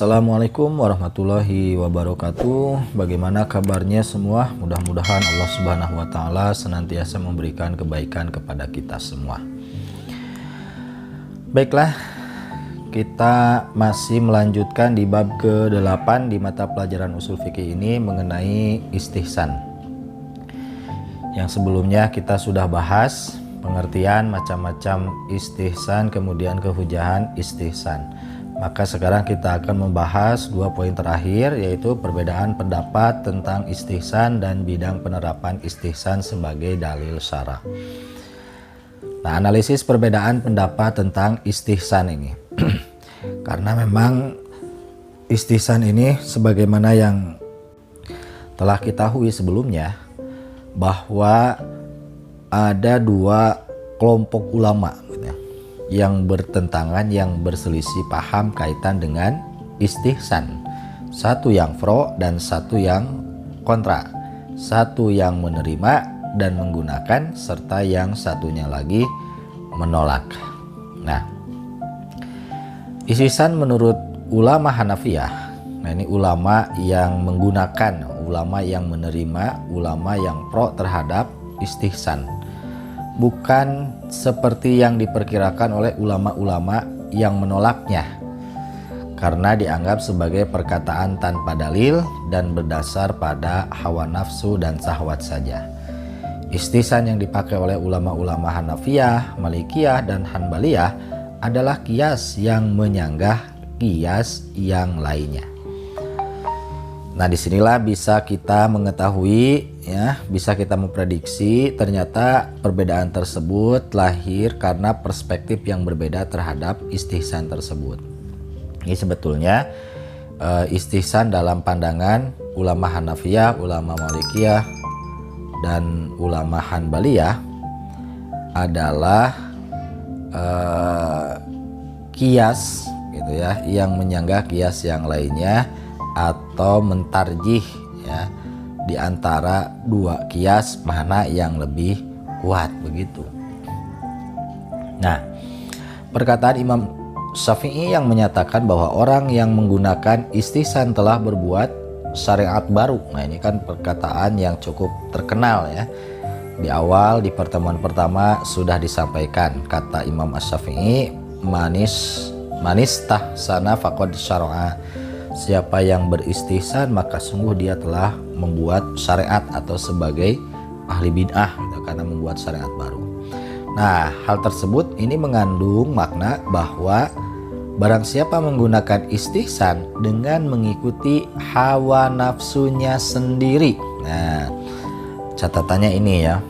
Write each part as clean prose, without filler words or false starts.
Assalamualaikum warahmatullahi wabarakatuh. Bagaimana kabarnya semua? Mudah-mudahan Allah Subhanahu wa taala senantiasa memberikan kebaikan kepada kita semua. Baiklah, kita masih melanjutkan di bab ke-8 di mata pelajaran usul fikih ini mengenai istihsan. Yang sebelumnya kita sudah bahas pengertian macam-macam istihsan, kemudian kehujahan istihsan. Maka sekarang kita akan membahas dua poin terakhir, yaitu perbedaan pendapat tentang istihsan dan bidang penerapan istihsan sebagai dalil syara. Nah, analisis perbedaan pendapat tentang istihsan ini. Karena memang istihsan ini sebagaimana yang telah kita ketahui sebelumnya, bahwa ada dua kelompok ulama yang bertentangan, yang berselisih paham kaitan dengan istihsan. Satu yang pro dan satu yang kontra. Satu yang menerima dan menggunakan, serta yang satunya lagi menolak. Nah, istihsan menurut ulama Hanafiyah, nah ini ulama yang menggunakan, ulama yang menerima, ulama yang pro terhadap istihsan. Bukan seperti yang diperkirakan oleh ulama-ulama yang menolaknya, karena dianggap sebagai perkataan tanpa dalil dan berdasar pada hawa nafsu dan syahwat saja. Istihsan yang dipakai oleh ulama-ulama Hanafiyah, Malikiyah, dan Hanbaliyah adalah kias yang menyanggah kias yang lainnya. Nah, disinilah bisa kita mengetahui, bisa kita memprediksi ternyata perbedaan tersebut lahir karena perspektif yang berbeda terhadap istihsan tersebut. Ini sebetulnya istihsan dalam pandangan ulama Hanafiyah, ulama Malikiyah, dan ulama Hanbaliyah adalah kias gitu ya, yang menyanggah kias yang lainnya atau mentarjih di antara dua kias mana yang lebih kuat begitu. Nah, perkataan Imam Syafi'i yang menyatakan bahwa orang yang menggunakan istihsan telah berbuat syariat baru. Nah, ini kan perkataan yang cukup terkenal ya. Di awal di pertemuan pertama sudah disampaikan kata Imam Syafi'i, manis tahsana faqad syara'a. Siapa yang beristihsan maka sungguh dia telah membuat syariat atau sebagai ahli bid'ah gitu, karena membuat syariat baru. Nah, hal tersebut ini mengandung makna bahwa barang siapa menggunakan istihsan dengan mengikuti hawa nafsunya sendiri. Nah, catatannya ini ya,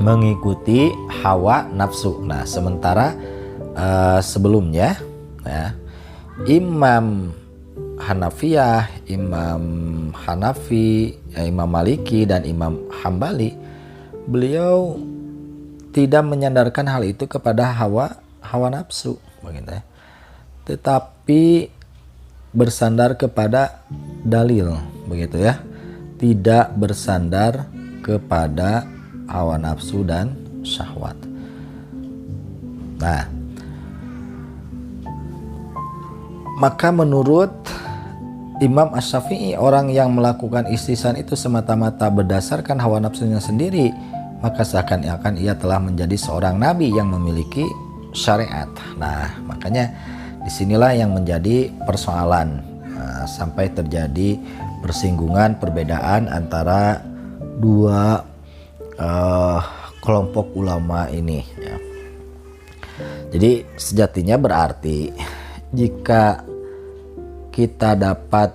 mengikuti hawa nafsu. Nah, sementara sebelumnya Imam Hanafiyah, Imam Hanafi, Imam Maliki, dan Imam Hambali, beliau tidak menyandarkan hal itu kepada hawa nafsu begitu ya, tetapi bersandar kepada dalil begitu ya, tidak bersandar kepada hawa nafsu dan syahwat. Nah, maka menurut Imam Asy-Syafi'i, orang yang melakukan istihsan itu semata-mata berdasarkan hawa nafsunya sendiri, maka seakan-akan ia telah menjadi seorang nabi yang memiliki syariat. Nah, makanya disinilah yang menjadi persoalan, sampai terjadi persinggungan, perbedaan antara dua kelompok ulama ini ya. Jadi sejatinya berarti jika kita dapat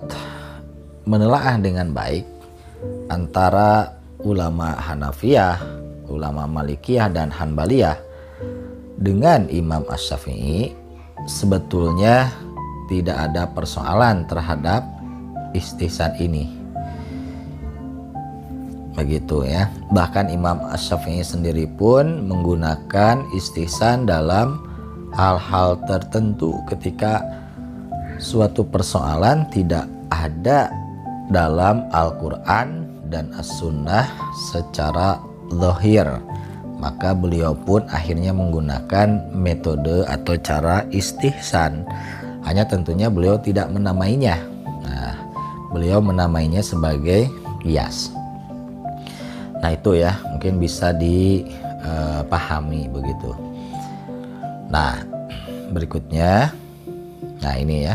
menelaah dengan baik antara ulama Hanafiyah, ulama Malikiyah, dan Hanbaliyah dengan Imam Asy-Syafi'i, sebetulnya tidak ada persoalan terhadap istihsan ini. Begitu ya. Bahkan Imam Asy-Syafi'i sendiri pun menggunakan istihsan dalam hal-hal tertentu ketika suatu persoalan tidak ada dalam Al-Quran dan As-Sunnah secara zahir, maka beliau pun akhirnya menggunakan metode atau cara istihsan Hanya tentunya beliau tidak menamainya. Nah, beliau menamainya sebagai qiyas. Nah itu ya, mungkin bisa dipahami begitu. Nah berikutnya, nah ini ya,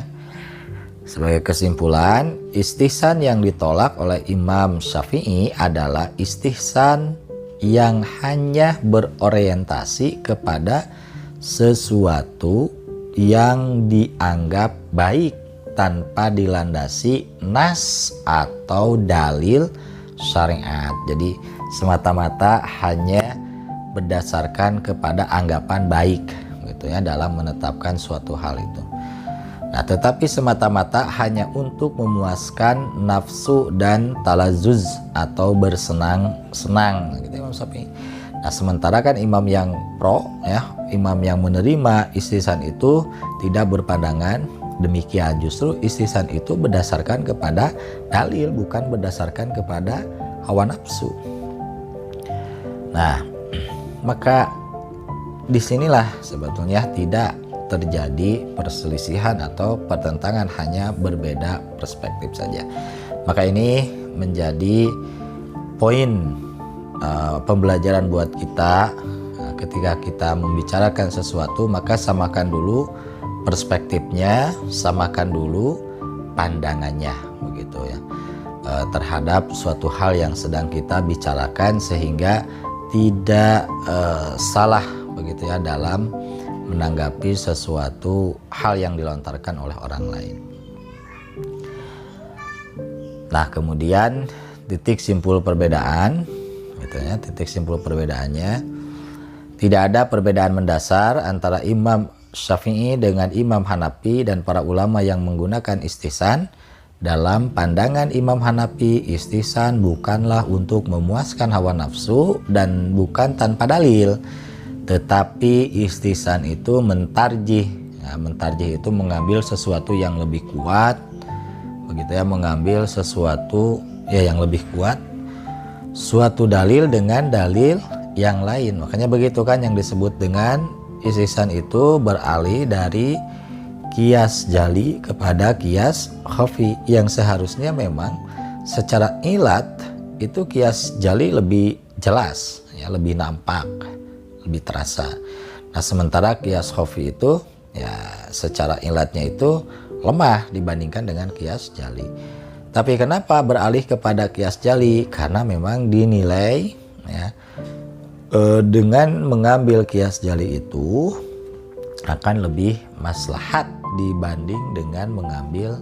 sebagai kesimpulan, istihsan yang ditolak oleh Imam Syafi'i adalah istihsan yang hanya berorientasi kepada sesuatu yang dianggap baik tanpa dilandasi nas atau dalil syariat. Jadi semata-mata hanya berdasarkan kepada anggapan baik gitu ya dalam menetapkan suatu hal itu. Nah, tetapi semata-mata hanya untuk memuaskan nafsu dan talazuz atau bersenang-senang gitu Imam Syafi'i. Nah, sementara kan imam yang pro ya, imam yang menerima istihsan itu tidak berpandangan demikian. Justru istihsan itu berdasarkan kepada dalil, bukan berdasarkan kepada hawa nafsu. Nah, maka disinilah sebetulnya tidak terjadi perselisihan atau pertentangan, hanya berbeda perspektif saja. Maka ini menjadi poin pembelajaran buat kita. Ketika kita membicarakan sesuatu, maka samakan dulu perspektifnya, samakan dulu pandangannya begitu ya, terhadap suatu hal yang sedang kita bicarakan, sehingga tidak salah begitu ya dalam menanggapi sesuatu hal yang dilontarkan oleh orang lain. Nah, kemudian titik simpul perbedaan gitu ya, titik simpul perbedaannya, tidak ada perbedaan mendasar antara Imam Syafi'i dengan Imam Hanafi dan para ulama yang menggunakan istihsan. Dalam pandangan Imam Hanafi, istihsan bukanlah untuk memuaskan hawa nafsu dan bukan tanpa dalil, tetapi istihsan itu mentarjih. Ya, mentarjih itu mengambil sesuatu yang lebih kuat, begitu ya, mengambil sesuatu ya yang lebih kuat, suatu dalil dengan dalil yang lain. Makanya begitu kan yang disebut dengan istihsan itu beralih dari qiyas jali kepada qiyas khafi, yang seharusnya memang secara ilat itu qiyas jali lebih jelas ya, lebih nampak, lebih terasa. Nah, sementara qiyas khafi itu ya secara ilatnya itu lemah dibandingkan dengan qiyas jali. Tapi kenapa beralih kepada qiyas jali? Karena memang dinilai ya, dengan mengambil qiyas jali itu akan lebih maslahat dibanding dengan mengambil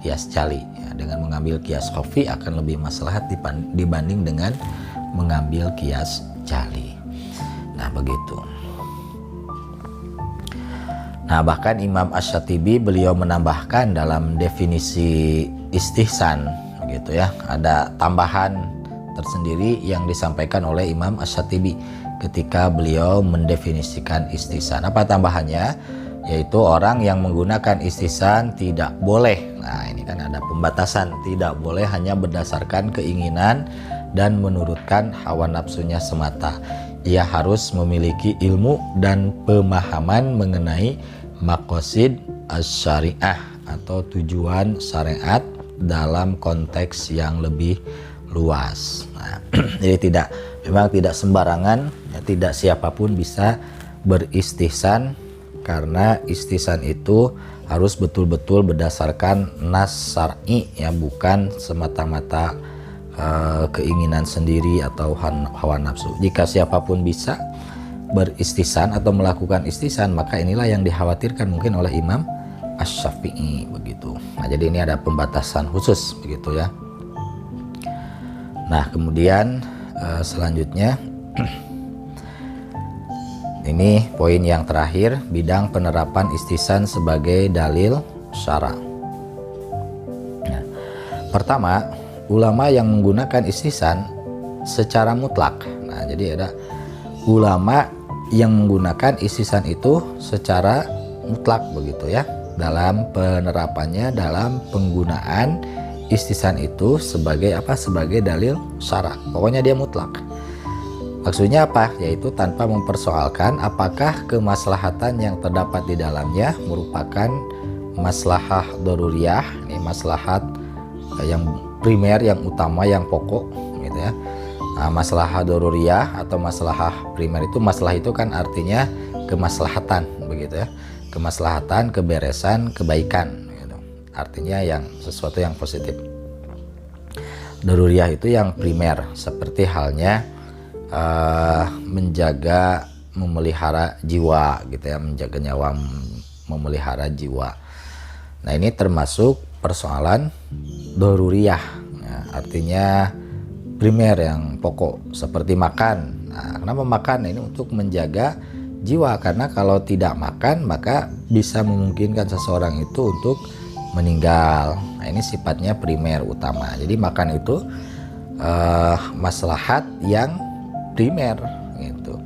qiyas jali ya, dengan mengambil qiyas khafi akan lebih maslahat dibanding dengan mengambil qiyas jali. Nah, begitu. Nah, bahkan Imam Asy-Syatibi beliau menambahkan dalam definisi istihsan begitu ya, ada tambahan tersendiri yang disampaikan oleh Imam Asy-Syatibi ketika beliau mendefinisikan istihsan. Apa tambahannya? Yaitu orang yang menggunakan istihsan tidak boleh, nah ini kan ada pembatasan, tidak boleh hanya berdasarkan keinginan dan menurutkan hawa nafsunya semata. Ia harus memiliki ilmu dan pemahaman mengenai maqasid asy-syariah atau tujuan syariat dalam konteks yang lebih luas. Nah, jadi memang tidak sembarangan ya, tidak siapapun bisa beristihsan, karena istihsan itu harus betul-betul berdasarkan nas syar'i ya, bukan semata-mata keinginan sendiri atau hawa nafsu. Jika siapapun bisa beristihsan atau melakukan istihsan, maka inilah yang dikhawatirkan mungkin oleh Imam Asy-Syafi'i begitu. Nah, jadi ini ada pembatasan khusus begitu ya. Nah, kemudian selanjutnya ini poin yang terakhir, bidang penerapan istihsan sebagai dalil syara'. Nah, pertama, ulama yang menggunakan istihsan secara mutlak. Nah, jadi ada ulama yang menggunakan istihsan itu secara mutlak begitu ya, dalam penerapannya, dalam penggunaan istihsan itu sebagai apa? Sebagai dalil syara'. Pokoknya dia mutlak. Maksudnya apa? Yaitu tanpa mempersoalkan apakah kemaslahatan yang terdapat di dalamnya merupakan maslahah daruriyah, ini maslahat yang primer, yang utama, yang pokok gitu ya. Nah, maslahah daruriyah atau maslahah primer itu, masalah itu kan artinya kemaslahatan begitu ya. Kemaslahatan, keberesan, kebaikan gitu. Artinya yang sesuatu yang positif. Daruriyah itu yang primer, seperti halnya menjaga, memelihara jiwa gitu ya, menjaga nyawa, memelihara jiwa. Nah, ini termasuk persoalan daruriyah ya, artinya primer yang pokok, seperti makan. Nah, kenapa makan? Ini untuk menjaga jiwa, karena kalau tidak makan maka bisa memungkinkan seseorang itu untuk meninggal. Nah, ini sifatnya primer, utama. Jadi makan itu maslahat yang primer gitu.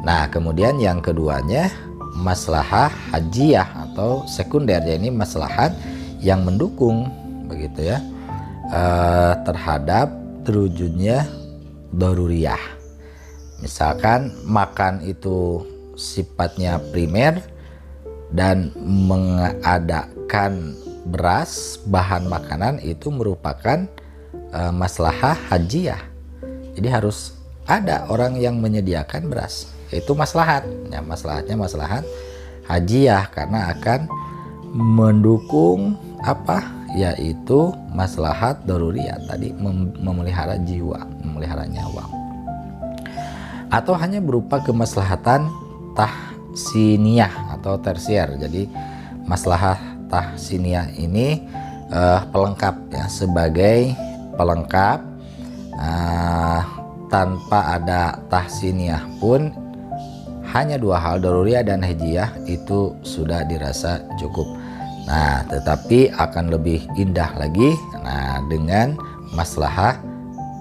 Nah, kemudian yang keduanya maslahah hajiyah atau sekunder, ya ini maslahat yang mendukung begitu ya terhadap terwujudnya daruriyah. Misalkan makan itu sifatnya primer dan mengadakan beras bahan makanan itu merupakan maslahah hajiyah. Jadi harus ada orang yang menyediakan beras, itu maslahat ya, maslahatnya maslahat hajiyah karena akan mendukung apa, yaitu maslahat daruriyah tadi, memelihara jiwa, memelihara nyawa. Atau hanya berupa kemaslahatan tahsiniyah atau tersier. Jadi maslahah tahsiniyah ini pelengkap ya, sebagai pelengkap, tanpa ada tahsiniyah pun hanya dua hal, daruriyah dan hajiyah, itu sudah dirasa cukup. Nah, tetapi akan lebih indah lagi dengan maslahah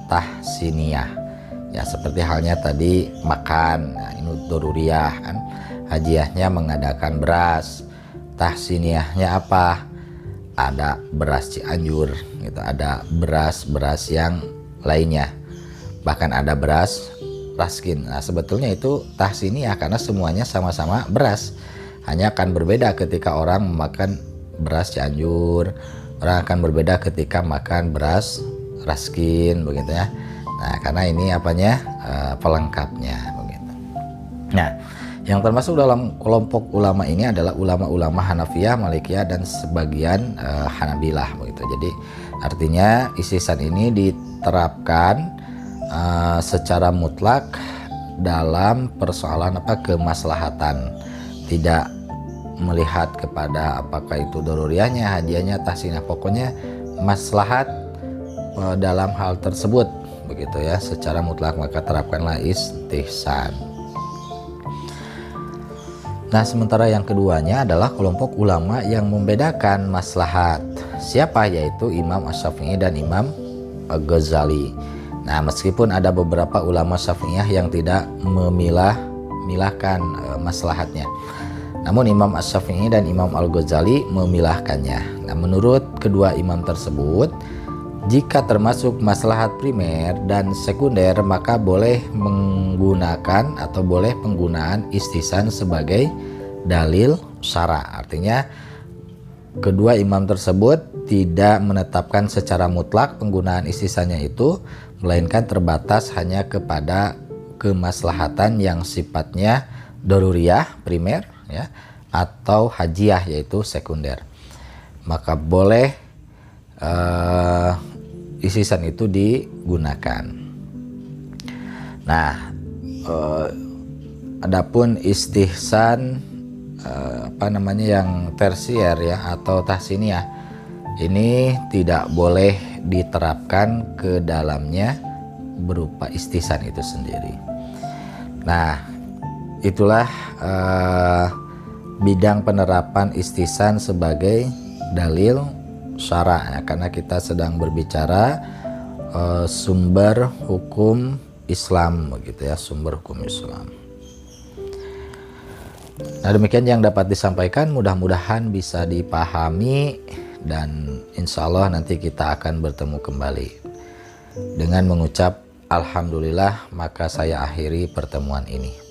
tahsiniyah ya, seperti halnya tadi makan, nah, ini daruriyah kan, hajiyahnya mengadakan beras, tahsiniyahnya apa, ada beras Cianjur gitu, ada beras yang lainnya, bahkan ada beras raskin. Nah, sebetulnya itu tahsiniyah karena semuanya sama-sama beras, hanya akan berbeda ketika orang memakan beras Cianjur, orang akan berbeda ketika makan beras raskin begitu ya. Nah, karena ini apanya, pelengkapnya begitu. Nah, yang termasuk dalam kelompok ulama ini adalah ulama-ulama Hanafiyah, Malikiyah, dan sebagian Hanabilah begitu. Jadi artinya istighsan ini diterapkan secara mutlak dalam persoalan kemaslahatan, tidak melihat kepada apakah itu daruriyahnya, hadiahnya, tahsiniyah, pokoknya maslahat dalam hal tersebut begitu ya, secara mutlak maka terapkanlah istihsan. Nah, sementara yang keduanya adalah kelompok ulama yang membedakan maslahat. Siapa? Yaitu Imam Asy-Syafi'i dan Imam Al-Ghazali. Nah, meskipun ada beberapa ulama Syafi'iyah yang tidak memilahkan maslahatnya, namun Imam Asy-Syafi'i dan Imam Al-Ghazali memilahkannya. Nah, menurut kedua imam tersebut, jika termasuk maslahat primer dan sekunder, maka boleh menggunakan atau boleh penggunaan istihsan sebagai dalil syara. Artinya kedua imam tersebut tidak menetapkan secara mutlak penggunaan istihsannya itu, melainkan terbatas hanya kepada kemaslahatan yang sifatnya daruriyah primer ya, atau hajiyah yaitu sekunder. Maka boleh istihsan itu digunakan. Nah, adapun istihsan yang tersier ya atau tahsiniyah, ini tidak boleh diterapkan ke dalamnya berupa istihsan itu sendiri. Nah, itulah bidang penerapan istihsan sebagai dalil syara ya, karena kita sedang berbicara sumber hukum Islam begitu ya, sumber hukum Islam. Nah, demikian yang dapat disampaikan, mudah-mudahan bisa dipahami, dan insya Allah nanti kita akan bertemu kembali dengan mengucap Alhamdulillah, maka saya akhiri pertemuan ini.